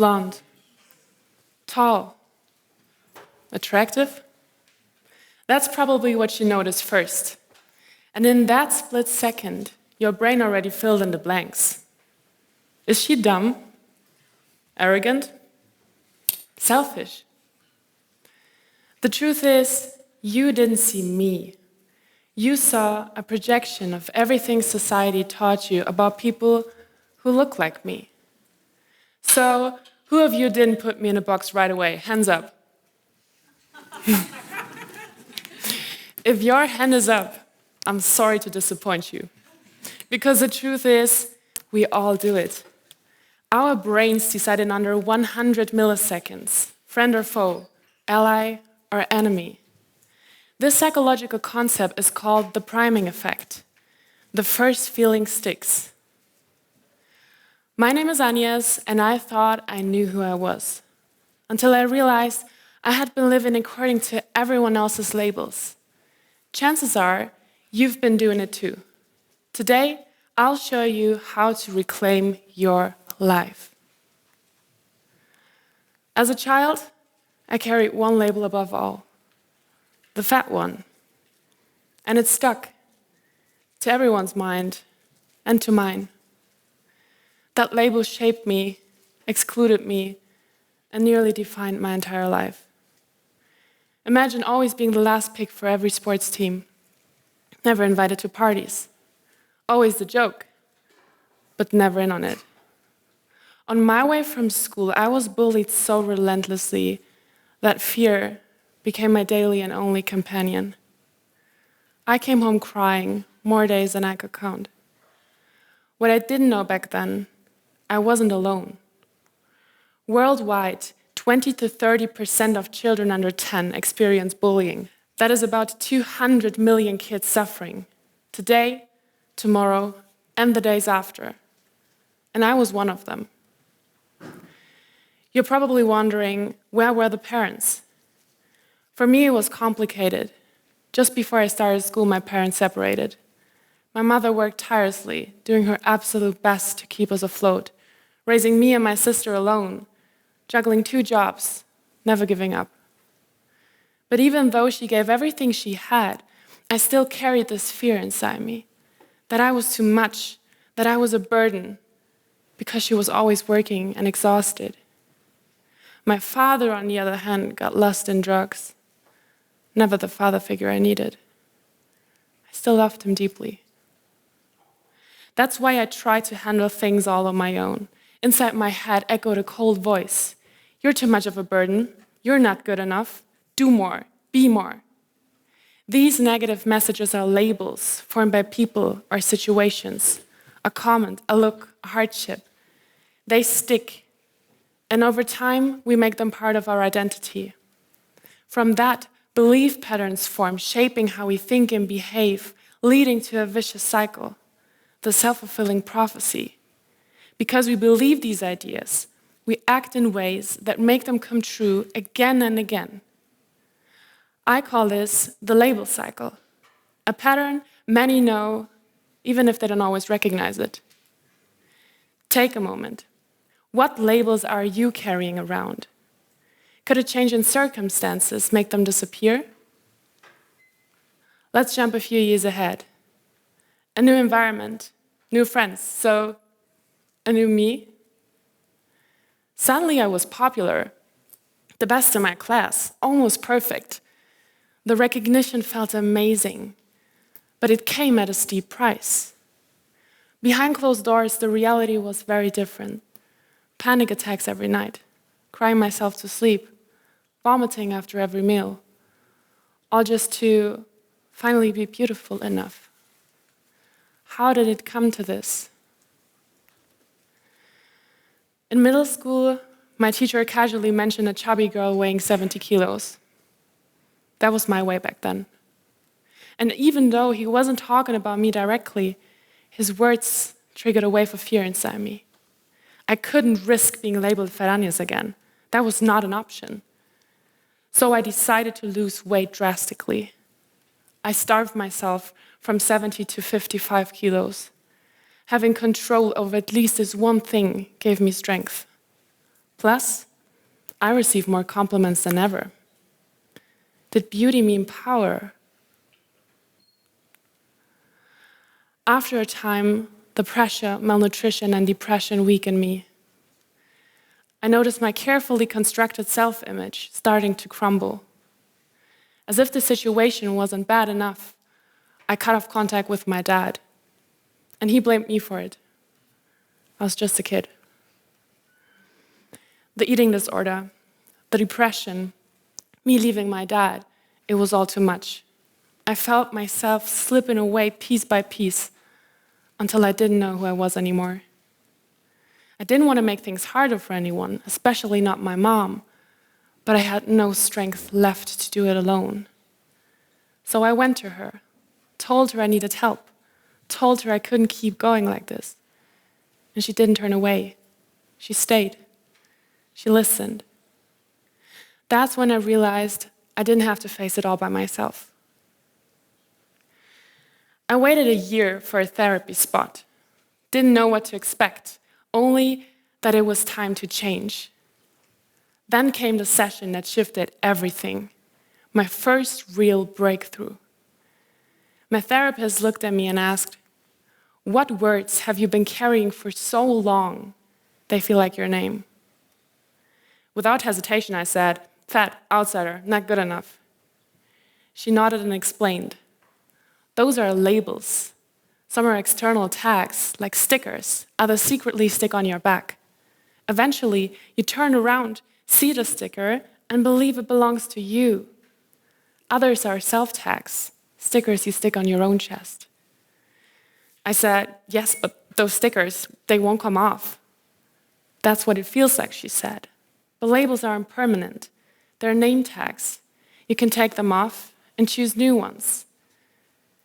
blonde, tall, attractive? That's probably what you notice first. And in that split second, your brain already filled in the blanks. Is she dumb? Arrogant? Selfish? The truth is, you didn't see me. You saw a projection of everything society taught you about people who look like me. So, who of you didn't put me in a box right away? Hands up. If your hand is up, I'm sorry to disappoint you. Because the truth is, we all do it. Our brains decide in under 100 milliseconds, friend or foe, ally or enemy. This psychological concept is called the priming effect. The first feeling sticks. My name is Anjes, and I thought I knew who I was, until I realized I had been living according to everyone else's labels. Chances are, you've been doing it too. Today, I'll show you how to reclaim your life. As a child, I carried one label above all, the fat one. And it stuck to everyone's mind and to mine. That label shaped me, excluded me, and nearly defined my entire life. Imagine always being the last pick for every sports team, never invited to parties, always the joke, but never in on it. On my way from school, I was bullied so relentlessly that fear became my daily and only companion. I came home crying more days than I could count. What I didn't know back then, I wasn't alone. Worldwide, 20 to 30% of children under 10 experience bullying. That is about 200 million kids suffering, today, tomorrow, and the days after. And I was one of them. You're probably wondering, where were the parents? For me, it was complicated. Just before I started school, my parents separated. My mother worked tirelessly, doing her absolute best to keep us afloat, raising me and my sister alone, juggling 2 jobs, never giving up. But even though she gave everything she had, I still carried this fear inside me, that I was too much, that I was a burden, because she was always working and exhausted. My father, on the other hand, got lost in drugs. Never the father figure I needed. I still loved him deeply. That's why I tried to handle things all on my own. Inside my head echoed a cold voice. You're too much of a burden. You're not good enough. Do more. Be more. These negative messages are labels formed by people or situations, a comment, a look, a hardship. They stick, and over time, we make them part of our identity. From that, belief patterns form, shaping how we think and behave, leading to a vicious cycle, the self-fulfilling prophecy. Because we believe these ideas, we act in ways that make them come true again and again. I call this the label cycle, a pattern many know, even if they don't always recognize it. Take a moment. What labels are you carrying around? Could a change in circumstances make them disappear? Let's jump a few years ahead. A new environment, new friends, so a new me. Suddenly I was popular, the best in my class, almost perfect. The recognition felt amazing, but it came at a steep price. Behind closed doors, the reality was very different. Panic attacks every night, crying myself to sleep, vomiting after every meal, all just to finally be beautiful enough. How did it come to this? In middle school, my teacher casually mentioned a chubby girl weighing 70 kilos. That was my way back then. And even though he wasn't talking about me directly, his words triggered a wave of fear inside me. I couldn't risk being labeled fat Anjes again. That was not an option. So I decided to lose weight drastically. I starved myself from 70 to 55 kilos. Having control over at least this one thing gave me strength. Plus, I receive more compliments than ever. Did beauty mean power? After a time, the pressure, malnutrition, and depression weakened me. I noticed my carefully constructed self-image starting to crumble. As if the situation wasn't bad enough, I cut off contact with my dad, and he blamed me for it. I was just a kid. The eating disorder, the depression, me leaving my dad, it was all too much. I felt myself slipping away piece by piece until I didn't know who I was anymore. I didn't want to make things harder for anyone, especially not my mom, but I had no strength left to do it alone. So I went to her, told her I needed help, told her I couldn't keep going like this. And she didn't turn away. She stayed. She listened. That's when I realized I didn't have to face it all by myself. I waited a year for a therapy spot. Didn't know what to expect, only that it was time to change. Then came the session that shifted everything, my first real breakthrough. My therapist looked at me and asked, "What words have you been carrying for so long they feel like your name?" Without hesitation, I said, "Fat, outsider, not good enough." She nodded and explained, "Those are labels. Some are external tags, like stickers, others secretly stick on your back. Eventually, you turn around, see the sticker, and believe it belongs to you. Others are self-tags, stickers you stick on your own chest." I said, "Yes, but those stickers, they won't come off." "That's what it feels like," she said. "But labels are impermanent. They're name tags. You can take them off and choose new ones.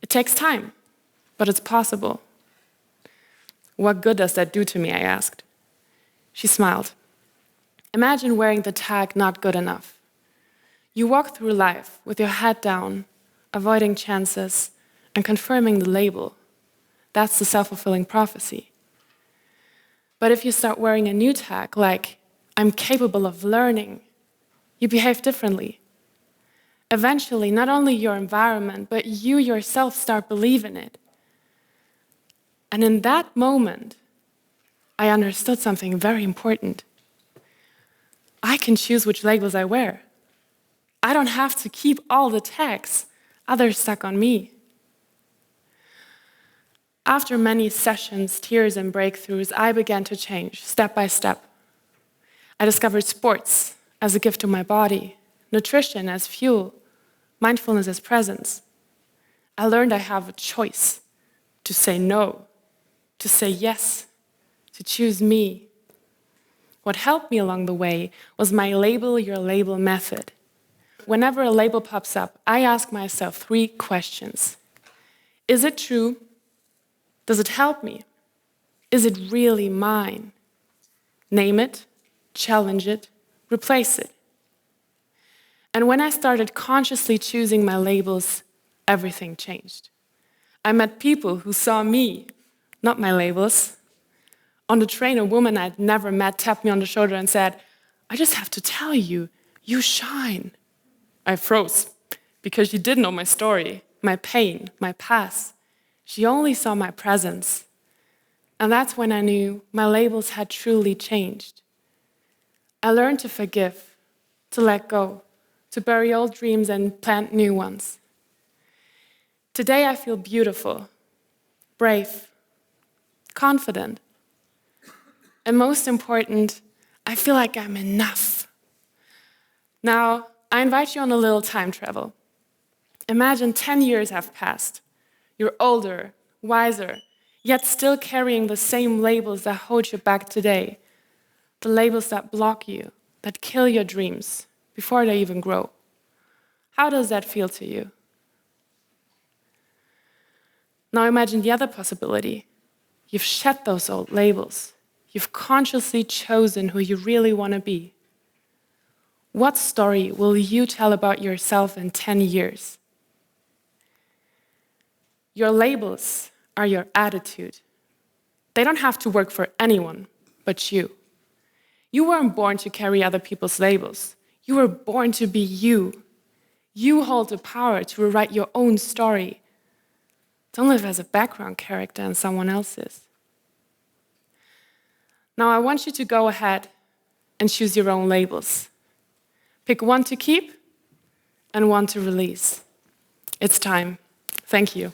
It takes time, but it's possible." "What good does that do to me?" I asked. She smiled. "Imagine wearing the tag not good enough. You walk through life with your head down, avoiding chances and confirming the label. That's the self-fulfilling prophecy. But if you start wearing a new tag, like, I'm capable of learning, you behave differently. Eventually, not only your environment, but you yourself start believing it. And in that moment, I understood something very important. I can choose which labels I wear. I don't have to keep all the tags others stuck on me. After many sessions, tears, and breakthroughs, I began to change step by step. I discovered sports as a gift to my body, nutrition as fuel, mindfulness as presence. I learned I have a choice to say no, to say yes, to choose me. What helped me along the way was my label your label method. Whenever a label pops up, I ask myself 3 questions. Is it true? Does it help me? Is it really mine? Name it, challenge it, replace it. And when I started consciously choosing my labels, everything changed. I met people who saw me, not my labels. On the train, a woman I'd never met tapped me on the shoulder and said, "I just have to tell you, you shine." I froze, because she didn't know my story, my pain, my past. She only saw my presence. And that's when I knew my labels had truly changed. I learned to forgive, to let go, to bury old dreams and plant new ones. Today I feel beautiful, brave, confident, and most important, I feel like I'm enough. Now, I invite you on a little time travel. Imagine 10 years have passed. You're older, wiser, yet still carrying the same labels that hold you back today. The labels that block you, that kill your dreams before they even grow. How does that feel to you? Now imagine the other possibility. You've shed those old labels. You've consciously chosen who you really want to be. What story will you tell about yourself in 10 years? Your labels are your attitude. They don't have to work for anyone but you. You weren't born to carry other people's labels. You were born to be you. You hold the power to rewrite your own story. Don't live as a background character in someone else's. Now I want you to go ahead and choose your own labels. Pick one to keep and one to release. It's time. Thank you.